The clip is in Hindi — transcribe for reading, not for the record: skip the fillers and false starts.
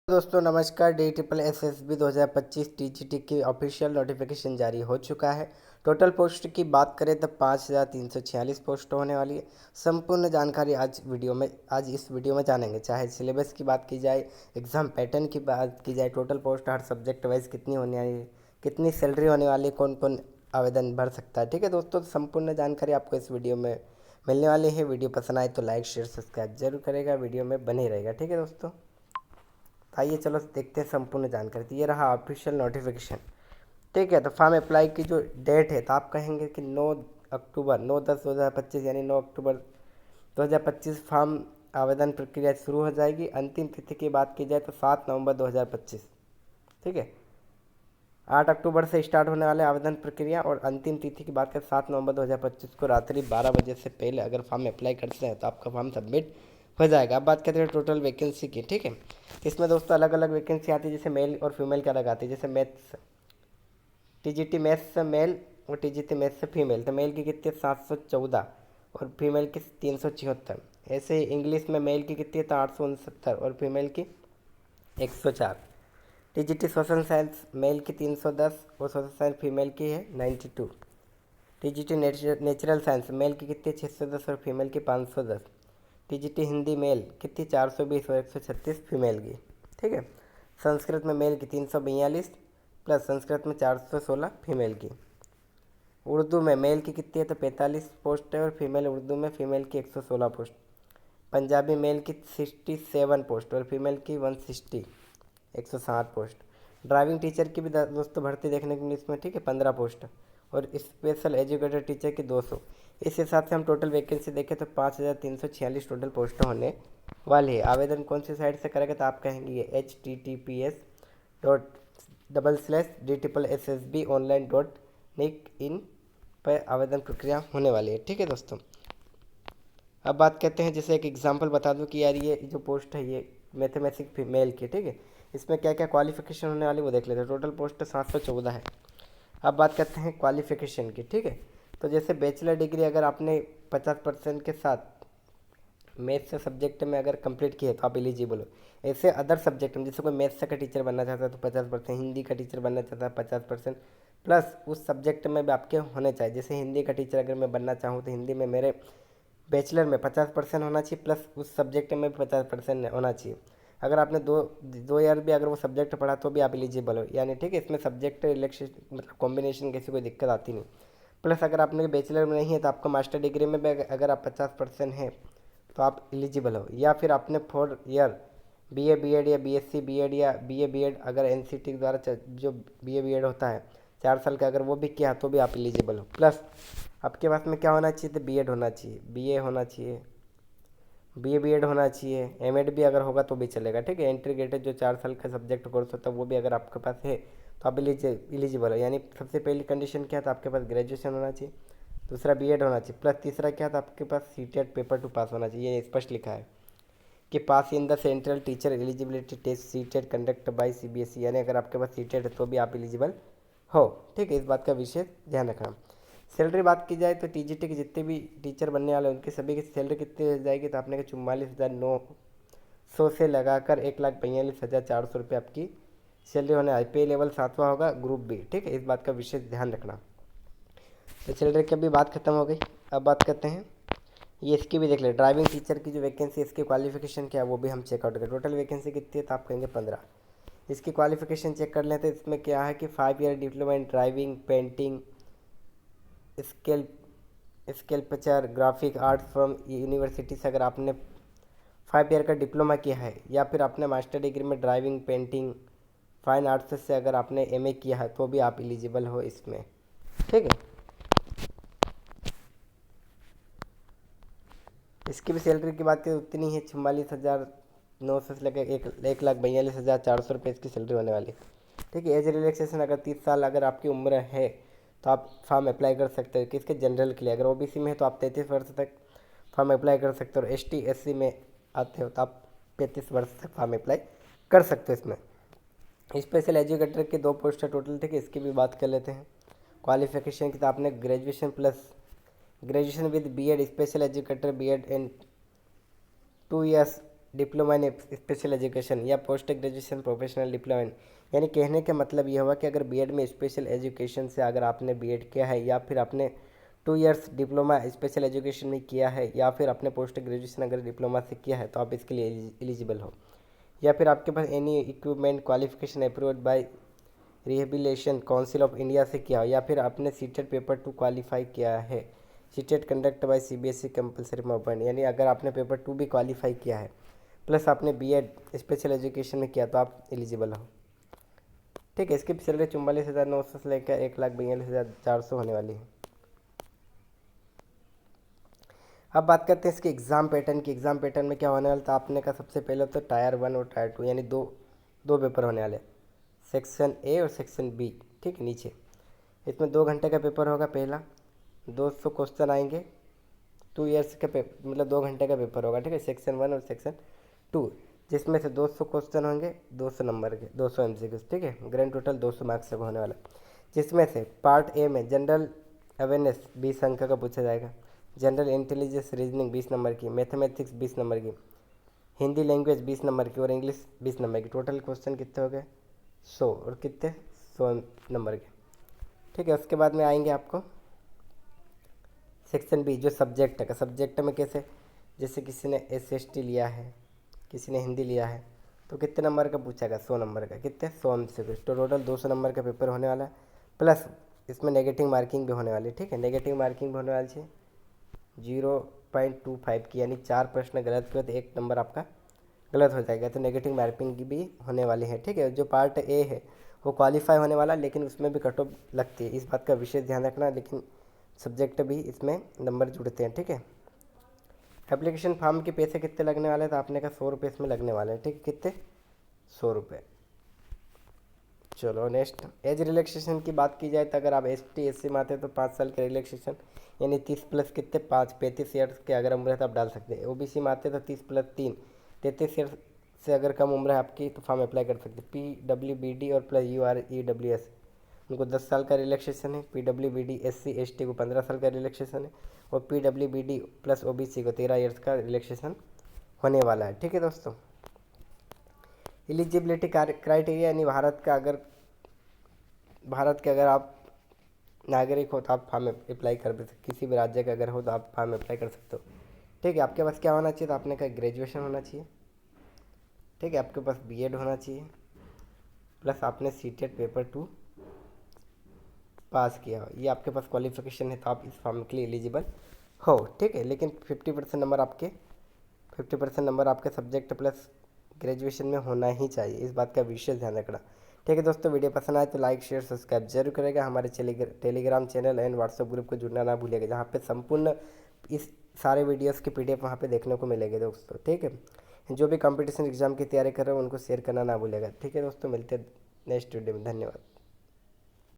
दोस्तों नमस्कार। D triple S S B 2025 TGT की ऑफिशियल नोटिफिकेशन जारी हो चुका है। टोटल पोस्ट की बात करें तो 5346 पोस्ट होने वाली है। संपूर्ण जानकारी आज इस वीडियो में जानेंगे। चाहे सिलेबस की बात की जाए, एग्ज़ाम पैटर्न की बात की जाए, टोटल पोस्ट हर सब्जेक्ट वाइज कितनी होने वाली है, कितनी सैलरी होने वाली है, कौन कौन आवेदन भर सकता है। ठीक है दोस्तों, संपूर्ण जानकारी आपको इस वीडियो में मिलने वाली है। वीडियो पसंद आए तो लाइक शेयर सब्सक्राइब जरूर करेगा, वीडियो में बने रहेगा। ठीक है दोस्तों, आइए चलो देखते हैं संपूर्ण जानकारी। तो ये रहा ऑफिशियल नोटिफिकेशन। ठीक है, तो फॉर्म अप्लाई की जो डेट है तो आप कहेंगे कि 9 अक्टूबर 9/10/2025 यानी 9 अक्टूबर 2025 फॉर्म आवेदन प्रक्रिया शुरू हो जाएगी। अंतिम तिथि की बात की जाए तो 7 नवंबर 2025। ठीक है, 8 अक्टूबर से स्टार्ट होने वाले आवेदन प्रक्रिया और अंतिम तिथि की बात करें 7 नवंबर 2025 को रात्रि 12 बजे से पहले अगर फॉर्म अप्लाई करते हैं तो आपका फॉर्म सबमिट हो जाएगा। अब बात करते हैं टोटल वैकेंसी की। ठीक है, इसमें दोस्तों अलग अलग वैकेंसी आती है, जैसे मेल और फीमेल की अलग आती है। जैसे मैथ्स टीजीटी मैथ्स से मेल और टीजीटी मैथ्स से फीमेल, तो मेल की कितनी है 714 और फीमेल की 376। ऐसे ही इंग्लिश में मेल की कितनी है तो 869 और फीमेल की 104। टीजीटी सोशल साइंस मेल की 310 और सोशल साइंस फीमेल की है 92। टीजीटी नेचुरल साइंस मेल की कितनी 610 और फीमेल की 510। टीजीटी हिंदी मेल कितनी 420 और 136 फीमेल की। ठीक है, संस्कृत में मेल की 342 प्लस संस्कृत में 416 फीमेल की। उर्दू में मेल की कितनी है तो 45 पोस्ट है और फीमेल उर्दू में फीमेल की 116 पोस्ट। पंजाबी मेल की 67 पोस्ट और फीमेल की 160 160 पोस्ट। ड्राइविंग टीचर की भी दोस्तों भर्ती देखने को मिली इसमें। ठीक है, 15 पोस्ट और स्पेशल एजुकेटर टीचर की 200। इस हिसाब से हम टोटल वैकेंसी देखें तो 5346 टोटल पोस्ट होने वाली है। आवेदन कौन सी साइट से करेगा तो आप कहेंगे ये https://d-triple-ssb-online.nic.in पर आवेदन प्रक्रिया होने वाली है। ठीक है दोस्तों, अब बात करते हैं, जैसे एक एग्जांपल बता दूं कि यार ये जो पोस्ट है ये मैथमेटिक्स फीमेल की। ठीक है, इसमें क्या क्या क्वालिफिकेशन होने वाली वो देख लेते हैं। टोटल पोस्ट 714 है। अब बात करते हैं क्वालिफिकेशन की। ठीक है, तो जैसे बैचलर डिग्री अगर आपने 50% के साथ मैथ्स से सब्जेक्ट में अगर कंप्लीट की है तो आप एलिजिबल हो। ऐसे अदर सब्जेक्ट में जैसे कोई मैथ्स का टीचर बनना चाहता है तो 50%, हिंदी का टीचर बनना चाहता है 50% प्लस उस सब्जेक्ट में भी आपके होने चाहिए। जैसे हिंदी का टीचर अगर मैं बनना चाहूँ तो हिंदी में मेरे बैचलर में 50% होना चाहिए प्लस उस सब्जेक्ट में भी 50% होना चाहिए। अगर आपने दो ईयर भी अगर वो सब्जेक्ट पढ़ा तो भी आप एलिजिबल हो यानी। ठीक है, इसमें सब्जेक्ट इलेक्शन मतलब कॉम्बिनेशन कैसी कोई दिक्कत आती नहीं। प्लस अगर आपने बैचलर में नहीं है तो आपका मास्टर डिग्री में भी अगर आप 50% हैं तो आप एलिजिबल हो। या फिर आपने 4 ईयर बीए बीएड या बीएससी बीएड या बीए बीएड अगर एनसीटी द्वारा जो बीए बीएड होता है 4 साल का, अगर वो भी किया तो भी आप एलिजिबल हो। प्लस आपके पास में क्या होना चाहिए तो बीएड होना चाहिए, बीए होना चाहिए, बीए बीएड होना चाहिए। एमएड भी अगर होगा तो भी चलेगा। ठीक है, इंटीग्रेटेड जो 4 साल का सब्जेक्ट कोर्स होता है वो भी अगर आपके पास है तो आप एलिजिबल हो। यानी सबसे पहली कंडीशन क्या था, आपके पास ग्रेजुएशन होना चाहिए, दूसरा बीएड होना चाहिए, प्लस तीसरा क्या था, आपके पास सीटेट पेपर 2 पास होना चाहिए। ये स्पष्ट लिखा है कि pass in the central teacher eligibility test CTET conduct by CBSE, यानी अगर आपके पास सीटेट है तो भी आप एलिजिबल हो। ठीक है, इस बात का विशेष ध्यान रखना। सैलरी बात की जाए तो टीजीटी के जितने भी टीचर बनने वाले उनकी सभी की सैलरी कितनी हो जाएगी तो आपने 44,900 से लगाकर 1,42,400 रुपये आपकी सैलरी होने आई। पे लेवल 7वां होगा, ग्रुप बी। ठीक है, इस बात का विशेष ध्यान रखना। तो सैलरी की अभी बात खत्म हो गई। अब बात करते हैं ये इसकी भी देख ले, ड्राइविंग टीचर की जो वैकेंसी इसकी क्वालिफिकेशन क्या है वो भी हम चेकआउट करें। टोटल वैकेंसी कितनी है तो आप कहेंगे 15। इसकी क्वालिफिकेशन चेक कर लें तो इसमें क्या है कि 5 year diploma in driving, painting, scale sculpture, graphic art from university से अगर आपने 5 ईयर का डिप्लोमा किया है या फिर आपने मास्टर डिग्री में ड्राइविंग, पेंटिंग, फाइन आर्ट्स से अगर आपने एमए किया है तो भी आप एलिजिबल हो इसमें। ठीक है, इसकी भी सैलरी की बात करें उतनी है, 44,900 से लेकर 1,42,400 रुपये इसकी सैलरी होने वाली है। ठीक है, एज रिलैक्सेशन अगर 30 साल अगर आपकी उम्र है तो आप फॉर्म अप्लाई कर सकते हो कि इसके जनरल के लिए। अगर ओबीसी में है तो आप 33 वर्ष तक फॉर्म अप्लाई कर सकते हो और एसटी एससी में आते हो तो आप 35 वर्ष तक फॉर्म अप्लाई कर सकते हो इसमें। स्पेशल एजुकेटर की 2 पोस्ट है टोटल। ठीक है, इसकी भी बात कर लेते हैं। क्वालिफिकेशन की तो आपने graduation with BEd, special educator BEd and 2 years diploma in special education या post graduation professional diploma in, यानी कहने का मतलब ये हुआ कि अगर बीएड में स्पेशल एजुकेशन से अगर आपने बीएड किया है या फिर आपने 2 इयर्स डिप्लोमा स्पेशल एजुकेशन में किया है या फिर आपने पोस्ट ग्रेजुएशन अगर डिप्लोमा से किया है तो आप इसके लिए एलिजिबल हो। या फिर आपके पास any equipment qualification approved by rehabilitation council of India से किया हो, या फिर आपने सीटेट पेपर 2 क्वालिफाई किया है, CTET conduct by CBSE compulsory mode, यानी अगर आपने पेपर 2 भी क्वालिफाई किया है प्लस आपने बीएड स्पेशल एजुकेशन में किया तो आप एलिजिबल हो। ठीक है, इसकी सैलरी 44,900 से लेकर 1,42,400 होने वाली है। अब बात करते हैं इसके एग्ज़ाम पैटर्न की। एग्ज़ाम पैटर्न में क्या होने वाला था आपने का, सबसे पहले तो टायर 1 और टायर 2 यानी दो दो पेपर होने वाले, सेक्शन ए और सेक्शन बी। ठीक है, नीचे इसमें 2 घंटे का पेपर होगा पहला, 200 क्वेश्चन आएंगे, 2 इयर्स का पेपर मतलब 2 घंटे का पेपर होगा। ठीक है, सेक्शन 1 और सेक्शन 2, जिसमें से 200 क्वेश्चन होंगे 200 नंबर के, 200 एमसीक्यूज। ठीक है, ग्रैंड टोटल 200 मार्क्स तक होने वाला, जिसमें से पार्ट ए में जनरल अवेयरनेस 20 अंक का पूछा जाएगा, जनरल इंटेलिजेंस रीजनिंग 20 नंबर की, मैथमेटिक्स 20 नंबर की, हिंदी लैंग्वेज 20 नंबर की और इंग्लिश 20 नंबर की। टोटल क्वेश्चन कितने हो गए, 100 और कितने 100 नंबर के। ठीक है, उसके बाद में आएंगे आपको सेक्शन बी जो सब्जेक्ट है। सब्जेक्ट में कैसे, जैसे किसी ने एसएसटी लिया है, किसी ने हिंदी लिया है, तो कितने नंबर का पूछेगा, 100 नंबर का, कितने 100 से कुछ, तो टोटल 200 नंबर का पेपर होने वाला है। प्लस इसमें नेगेटिव मार्किंग भी होने वाली है। ठीक है, नेगेटिव मार्किंग भी होने वाली है 0.25 की, यानी 4 प्रश्न गलत किए तो 1 नंबर आपका गलत हो जाएगा, तो नेगेटिव मार्किंग की भी होने वाली है। ठीक है, जो पार्ट ए है वो क्वालिफाई होने वाला, लेकिन उसमें भी कट ऑफ लगती है, इस बात का विशेष ध्यान रखना, लेकिन सब्जेक्ट भी इसमें नंबर जुड़ते हैं। ठीक है, एप्लीकेशन फॉर्म के पैसे कितने लगने वाले हैं, तो आपने कहा 100 रुपये इसमें लगने वाले हैं। ठीक है, कितने 100 रुपये। चलो नेक्स्ट, एज रिलैक्सेशन की बात की जाए तो अगर आप ST SC में आते हैं तो 5 साल का रिलैक्सेशन, यानी 30 प्लस कितने 5 35 ईयर्स के अगर उम्र है तो आप डाल सकते हैं। OBC में आते हैं तो 30 प्लस 3 33 ईयर्स से अगर कम उम्र है आपकी तो फॉर्म अप्लाई कर सकते हैं। PWBD और प्लस UREWS उनको 10 साल का रिलैक्सेशन है, PWBD SC ST को 15 साल का रिलैक्सेशन है और PWBD प्लस OBC को 13 ईयर्स का रिलैक्सेशन होने वाला है। ठीक है दोस्तों, एलिजिबिलिटी क्राइटेरिया यानी भारत के अगर आप नागरिक हो तो आप फॉर्म अप्लाई कर सकते, किसी भी राज्य का अगर हो तो आप फॉर्म अप्लाई कर सकते हो। ठीक है, आपके पास क्या होना चाहिए, तो आपने कहा ग्रेजुएशन होना चाहिए। ठीक है, आपके पास बीएड होना चाहिए, प्लस आपने सीटेट पेपर 2 पास किया हो, ये आपके पास क्वालिफिकेशन है तो आप इस फॉर्म के लिए एलिजिबल हो। ठीक है, लेकिन 50% नंबर आपके सब्जेक्ट प्लस ग्रेजुएशन में होना ही चाहिए, इस बात का विशेष ध्यान रखना। ठीक है दोस्तों, वीडियो पसंद आए तो लाइक शेयर सब्सक्राइब जरूर करेगा। हमारे Telegram channel and WhatsApp group को जुड़ना ना भूलिएगा, जहाँ पे संपूर्ण इस सारे वीडियोस की PDF वहाँ पे देखने को मिलेंगे दोस्तों। ठीक है, जो भी कंपटीशन एग्जाम की तैयारी कर रहे हो उनको शेयर करना ना भूलिएगा। ठीक है दोस्तों, मिलते हैं नेक्स्ट वीडियो में, धन्यवाद।